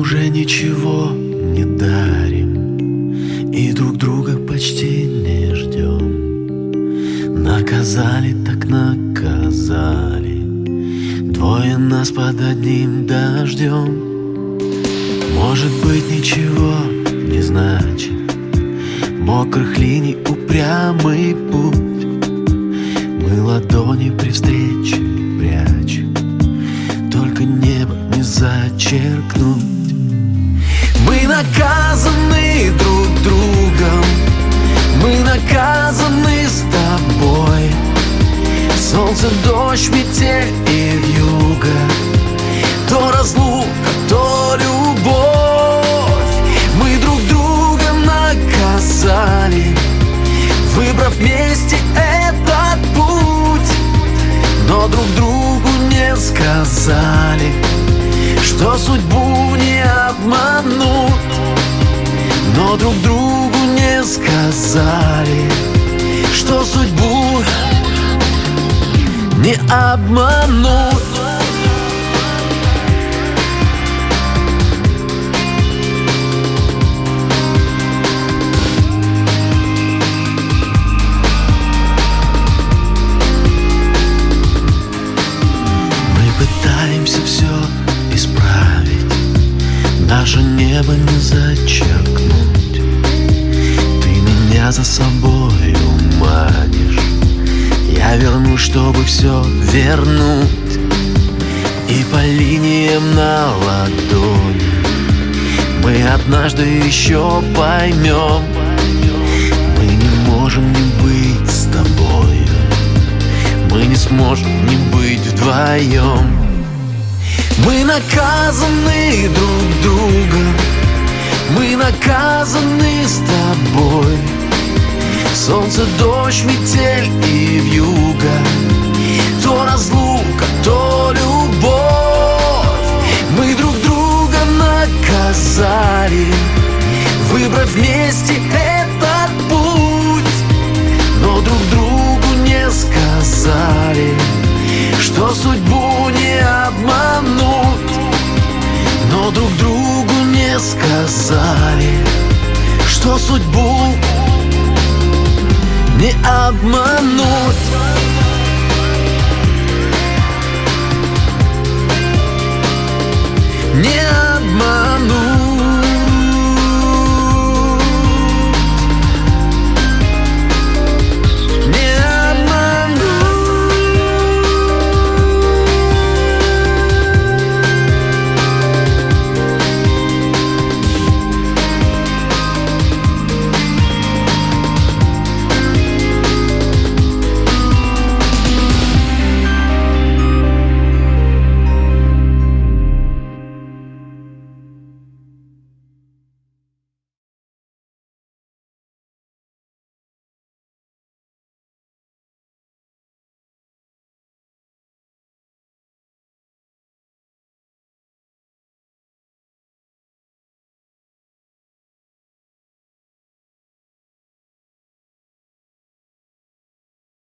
уже ничего не дарим и друг друга почти не ждем. Наказали так наказали, двое нас под одним дождем. Может быть, ничего не значит мокрых линий упрямый путь. Мы ладони при встрече прячем, только небо не зачеркнуть. Мы наказаны друг другом, мы наказаны с тобой. Солнце, дождь, метель и вьюга, то разлука, то любовь. Мы друг друга наказали, выбрав вместе этот путь. Но друг другу не сказали, что судьбу не обманут. Но друг другу не сказали, что судьбу не обманут. Пытаемся все исправить, наше небо не зачеркнуть. Ты меня за собой манишь, я вернусь, чтобы все вернуть. И по линиям на ладони мы однажды еще поймем, мы не можем не быть с тобой, мы не сможем не быть вдвоем. Мы наказаны друг другом, мы наказаны с тобой. Солнце, дождь, метель и вьюга, то разлука, то любовь. Мы друг друга наказали, выбрав вместе этот путь. Но друг другу не сказали, что судьбу не обманут. Но друг другу не сказали, что судьбу не обманут. Не